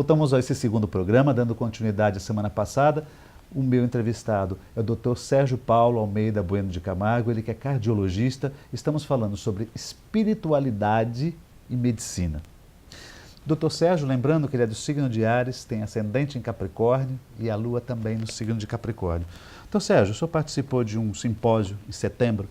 Voltamos a esse segundo programa, dando continuidade à semana passada. O meu entrevistado é o Dr. Sérgio Paulo Almeida Bueno de Camargo, ele que é cardiologista. Estamos falando sobre espiritualidade e medicina. Dr. Sérgio, lembrando que ele é do signo de Áries, tem ascendente em Capricórnio e a Lua também no signo de Capricórnio. Dr. Sérgio, o senhor participou de um simpósio em setembro,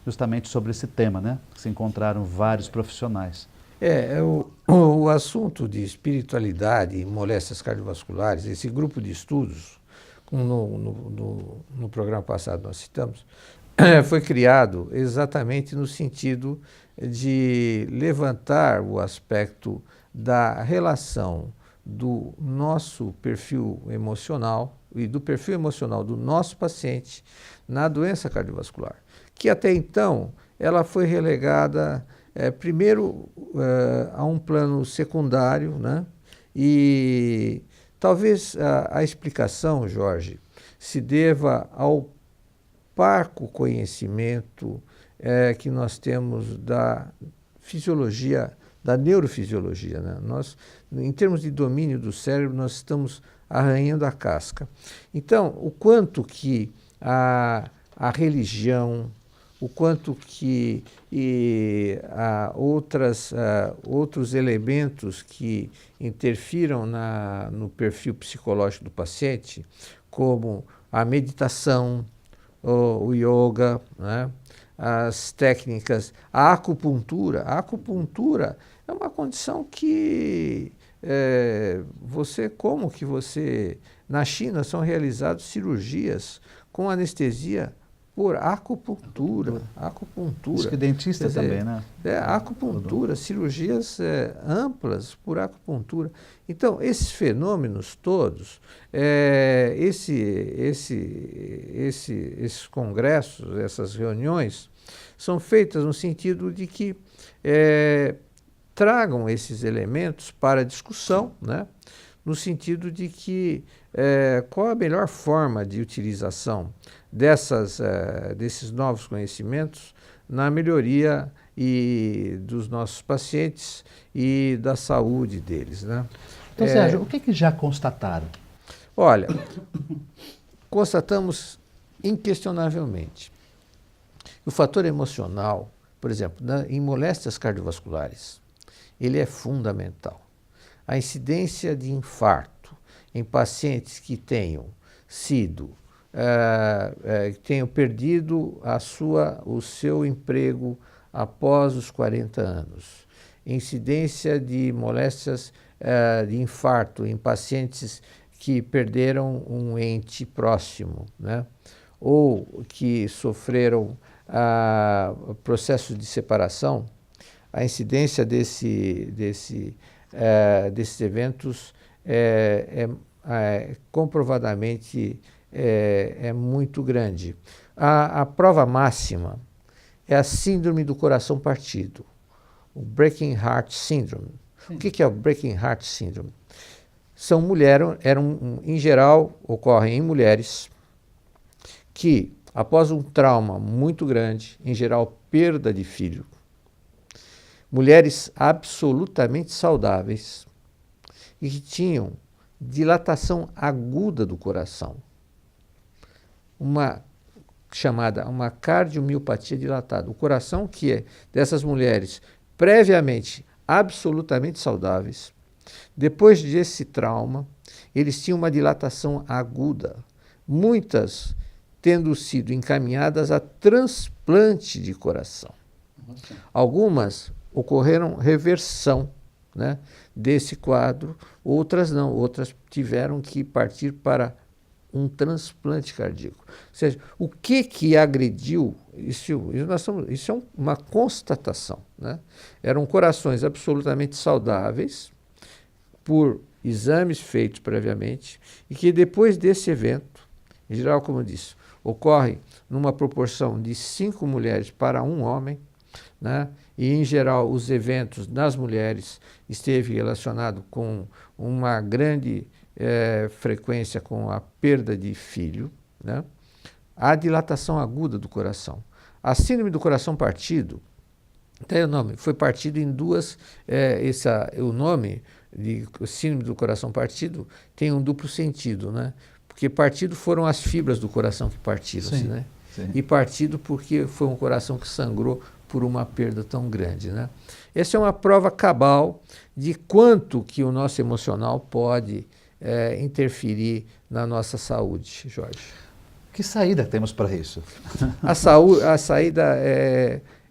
justamente sobre esse tema, né? Se encontraram vários profissionais. O assunto de espiritualidade e moléstias cardiovasculares, esse grupo de estudos, como no programa passado nós citamos, foi criado exatamente no sentido de levantar o aspecto da relação do nosso perfil emocional e do perfil emocional do nosso paciente na doença cardiovascular, que até então ela foi relegada primeiro a um plano secundário, né? E talvez a explicação, Jorge, se deva ao parco conhecimento que nós temos da fisiologia, da neurofisiologia, né? Nós, em termos de domínio do cérebro, nós estamos arranhando a casca. Então, o quanto que a religião, o quanto que outros elementos que interfiram no perfil psicológico do paciente, como a meditação, o yoga, né? As técnicas, a acupuntura. A acupuntura é uma condição que na China são realizadas cirurgias com anestesia por acupuntura. Acho que dentista também, né? Acupuntura, cirurgias amplas por acupuntura. Então, esses fenômenos todos, esses congressos, essas reuniões, são feitas no sentido de que tragam esses elementos para discussão, né? No sentido de que qual a melhor forma de utilização desses novos conhecimentos na melhoria dos nossos pacientes e da saúde deles, né? Então, Sérgio, o que já constataram? Olha, constatamos inquestionavelmente o fator emocional, por exemplo, em moléstias cardiovasculares, ele é fundamental. A incidência de infarto em pacientes que tenham perdido o seu emprego após os 40 anos, incidência de moléstias de infarto em pacientes que perderam um ente próximo, né? Ou que sofreram processo de separação, a incidência desses eventos comprovadamente é muito grande. A prova máxima é a síndrome do coração partido, o Breaking Heart Syndrome. Sim. O que é o Breaking Heart Syndrome? São em geral, ocorrem em mulheres que, após um trauma muito grande, em geral perda de filho, mulheres absolutamente saudáveis e que tinham dilatação aguda do coração, uma cardiomiopatia dilatada. O coração dessas mulheres previamente absolutamente saudáveis, depois desse trauma, eles tinham uma dilatação aguda, muitas tendo sido encaminhadas a transplante de coração. Algumas ocorreram reversão, né, desse quadro, outras não, outras tiveram que partir para um transplante cardíaco. Ou seja, o que agrediu, isso é uma constatação, né? Eram corações absolutamente saudáveis, por exames feitos previamente, e que depois desse evento, em geral, como eu disse, ocorre numa proporção de 5 mulheres para 1 homem, né? E, em geral, os eventos nas mulheres esteve relacionado com uma grande frequência com a perda de filho, né? A dilatação aguda do coração. A síndrome do coração partido, até o nome, foi partido em duas, o nome de síndrome do coração partido tem um duplo sentido, né? Porque partido foram as fibras do coração que partiram-se, né? Sim. E partido porque foi um coração que sangrou por uma perda tão grande, né? Essa é uma prova cabal de quanto que o nosso emocional pode interferir na nossa saúde, Jorge. Que saída temos para isso? A saída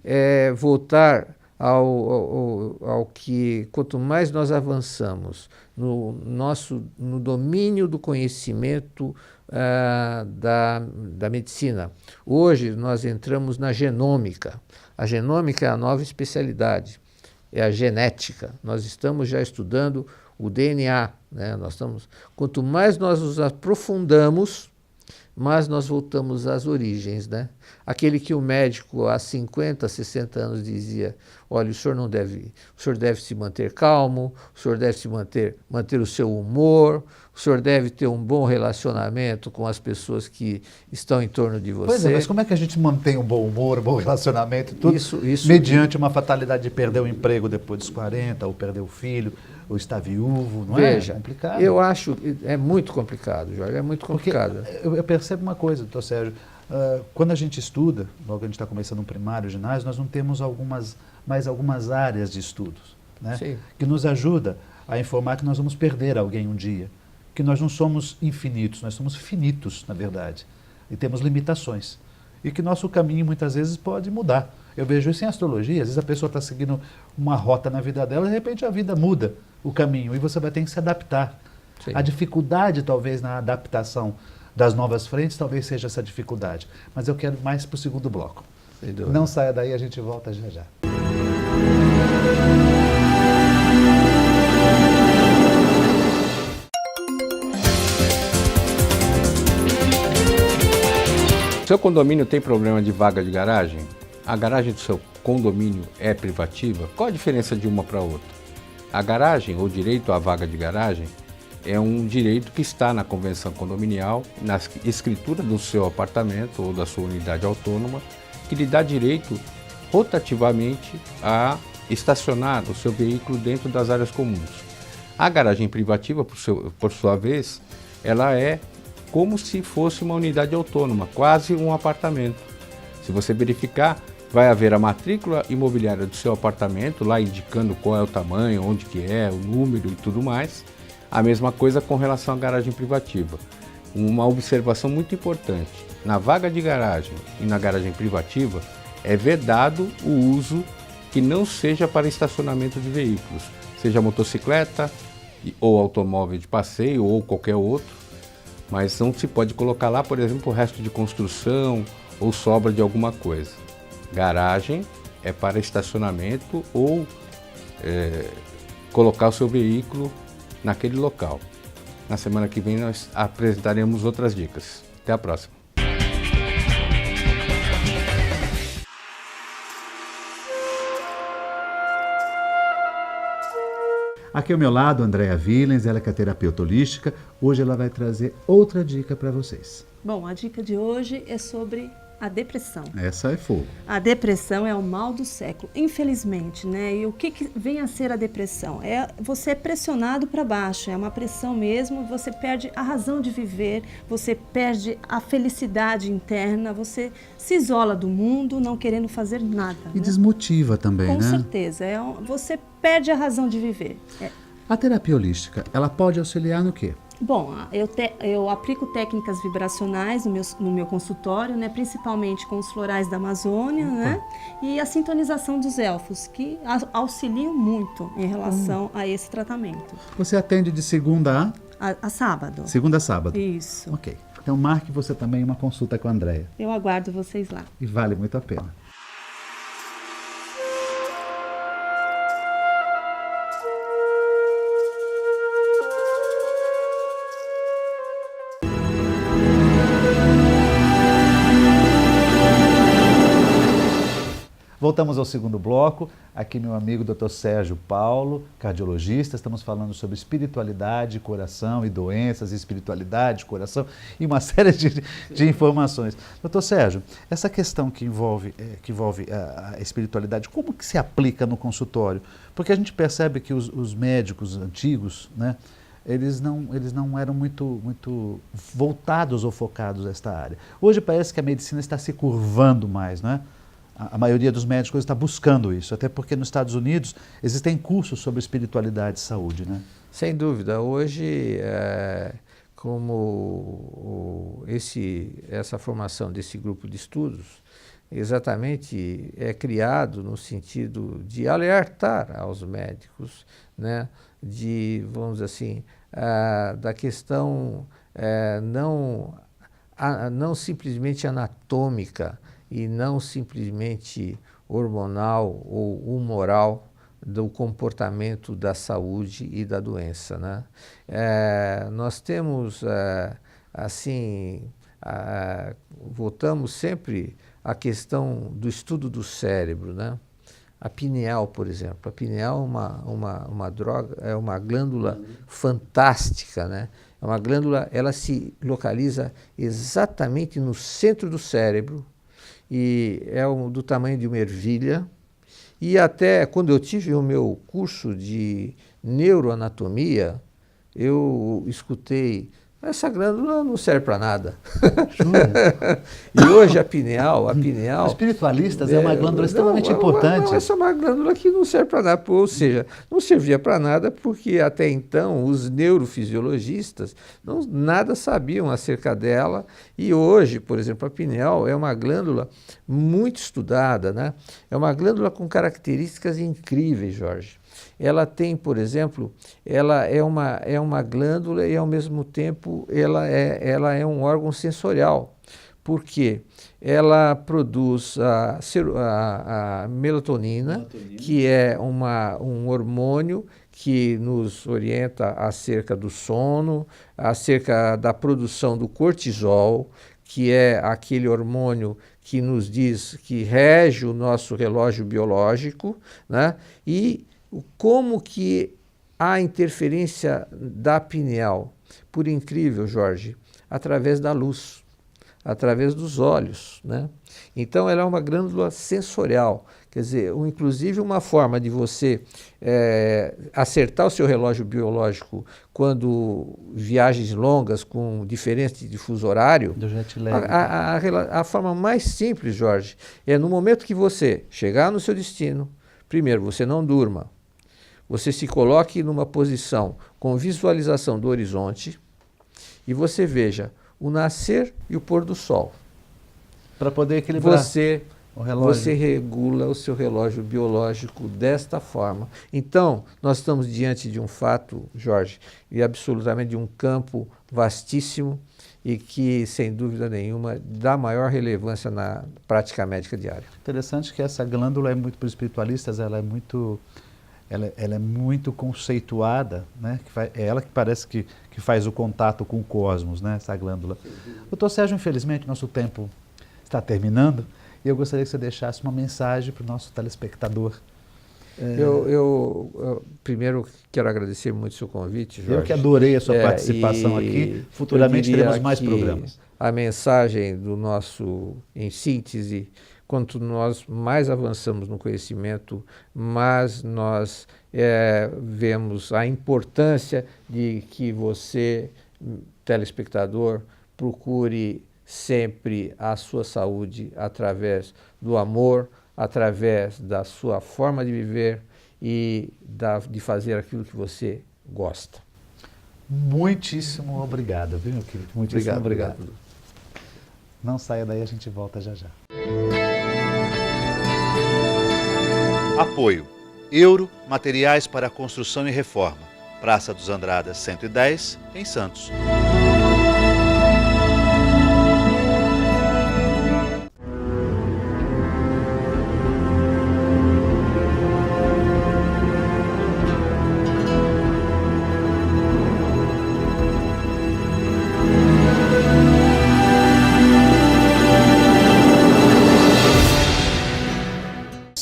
é voltar ao que, quanto mais nós avançamos no domínio do conhecimento da medicina. Hoje nós entramos na genômica. A genômica é a nova especialidade, é a genética. Nós estamos já estudando o DNA, né? Quanto mais nós nos aprofundamos, mais nós voltamos às origens, né? Aquele que o médico há 50, 60 anos dizia, olha, o senhor deve se manter calmo, o senhor deve manter o seu humor, o senhor deve ter um bom relacionamento com as pessoas que estão em torno de você. Pois é, mas como é que a gente mantém um bom humor, um bom relacionamento, tudo isso, mediante uma fatalidade de perder o emprego depois dos 40, ou perder o filho, ou estar viúvo, não Veja, é complicado? Eu acho que é muito complicado, Jorge, é muito complicado. Eu percebo uma coisa, doutor Sérgio, quando a gente estuda, logo a gente está começando um primário, ginásio, nós não temos mais algumas áreas de estudos, né? Sim. Que nos ajuda a informar que nós vamos perder alguém um dia, que nós não somos infinitos, nós somos finitos, na verdade, e temos limitações, e que nosso caminho muitas vezes pode mudar. Eu vejo isso em astrologia, às vezes a pessoa está seguindo uma rota na vida dela, de repente a vida muda o caminho, e você vai ter que se adaptar. Sim. A dificuldade, talvez, na adaptação das novas frentes, talvez seja essa dificuldade. Mas eu quero mais para o segundo bloco. Não saia daí, a gente volta já já. Seu condomínio tem problema de vaga de garagem? A garagem do seu condomínio é privativa? Qual a diferença de uma para outra? A garagem, ou direito à vaga de garagem, é um direito que está na convenção condominial, na escritura do seu apartamento ou da sua unidade autônoma, que lhe dá direito rotativamente a estacionar o seu veículo dentro das áreas comuns. A garagem privativa, por sua vez, ela é como se fosse uma unidade autônoma, quase um apartamento. Se você verificar, vai haver a matrícula imobiliária do seu apartamento, lá indicando qual é o tamanho, onde que é, o número e tudo mais. A mesma coisa com relação à garagem privativa. Uma observação muito importante: na vaga de garagem e na garagem privativa é vedado o uso que não seja para estacionamento de veículos, seja motocicleta ou automóvel de passeio ou qualquer outro, mas não se pode colocar lá, por exemplo, o resto de construção ou sobra de alguma coisa. Garagem é para estacionamento ou colocar o seu veículo naquele local. Na semana que vem nós apresentaremos outras dicas. Até a próxima. Aqui ao meu lado, Andréa Villens, ela que é terapeuta holística. Hoje ela vai trazer outra dica para vocês. Bom, a dica de hoje é sobre a depressão. Essa é fogo. A depressão é o mal do século, infelizmente, né? E o que vem a ser a depressão? Você é pressionado para baixo, é uma pressão mesmo, você perde a razão de viver, você perde a felicidade interna, você se isola do mundo, não querendo fazer nada. E né? desmotiva também, Com né? certeza, você perde a razão de viver. A terapia holística, ela pode auxiliar no quê? Bom, eu aplico técnicas vibracionais no meu consultório, né, principalmente com os florais da Amazônia, né, e a sintonização dos elfos, que auxiliam muito em relação a esse tratamento. Você atende de segunda A sábado. Segunda a sábado? Isso. Ok. Então marque você também uma consulta com a Andréa. Eu aguardo vocês lá. E vale muito a pena. voltamos ao segundo bloco. Aqui meu amigo Dr. Sérgio Paulo, cardiologista. Estamos falando sobre espiritualidade, coração e doenças, espiritualidade, coração e uma série de informações. Dr. Sérgio, essa questão que envolve a espiritualidade, como que se aplica no consultório? Porque a gente percebe que os médicos antigos, né, eles não eram muito voltados ou focados a esta área. Hoje parece que a medicina está se curvando mais, né? A maioria dos médicos está buscando isso, até porque nos Estados Unidos existem cursos sobre espiritualidade e saúde, né? Sem dúvida. Hoje, essa formação desse grupo de estudos exatamente é criado no sentido de alertar aos médicos, né, vamos dizer assim, da questão não simplesmente anatômica e não simplesmente hormonal ou humoral do comportamento da saúde e da doença, né? Nós temos, voltamos sempre à questão do estudo do cérebro, né? A pineal, por exemplo. A pineal é uma glândula fantástica, né? É uma glândula, ela se localiza exatamente no centro do cérebro e é do tamanho de uma ervilha. E até quando eu tive o meu curso de neuroanatomia, eu escutei: essa glândula não serve para nada. E hoje a pineal... Os espiritualistas é uma glândula extremamente importante. Essa é uma glândula que não serve para nada, ou seja, não servia para nada porque até então os neurofisiologistas nada sabiam acerca dela, e hoje, por exemplo, a pineal é uma glândula muito estudada, né? É uma glândula com características incríveis, Jorge. Ela tem, por exemplo, ela é uma glândula e, ao mesmo tempo, ela é um órgão sensorial, porque ela produz a melatonina, que é um hormônio que nos orienta acerca do sono, acerca da produção do cortisol, que é aquele hormônio que nos diz, que rege o nosso relógio biológico, né? E como que há interferência da pineal? Por incrível, Jorge, através da luz, através dos olhos, né? Então ela é uma glândula sensorial, quer dizer, inclusive uma forma de você acertar o seu relógio biológico quando viagens longas com diferença de fuso horário. Do jet lag. A forma mais simples, Jorge, é no momento que você chegar no seu destino, primeiro, você não durma. Você se coloque numa posição com visualização do horizonte e você veja o nascer e o pôr do sol. Para poder equilibrar o relógio. Você regula o seu relógio biológico desta forma. Então, nós estamos diante de um fato, Jorge, e absolutamente de um campo vastíssimo e que, sem dúvida nenhuma, dá maior relevância na prática médica diária. Interessante que essa glândula para os espiritualistas, ela é muito conceituada, né? É ela que parece que faz o contato com o cosmos, né? Essa glândula. Doutor Sérgio, infelizmente, nosso tempo está terminando e eu gostaria que você deixasse uma mensagem para o nosso telespectador. Eu primeiro quero agradecer muito o seu convite, Jorge. Eu que adorei a sua participação aqui. Futuramente teremos mais programas. A mensagem do nosso, em síntese, quanto nós mais avançamos no conhecimento, mais nós vemos a importância de que você, telespectador, procure sempre a sua saúde através do amor, através da sua forma de viver e de fazer aquilo que você gosta. Muitíssimo obrigado, viu, meu querido? Muitíssimo obrigado. Não saia daí, a gente volta já já. Apoio. Euro Materiais para Construção e Reforma. Praça dos Andradas 110, em Santos.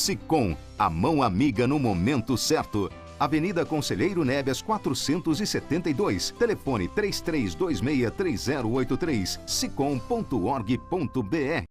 Sicom, a mão amiga no momento certo. Avenida Conselheiro Neves 472, telefone 33263083, sicom.org.br.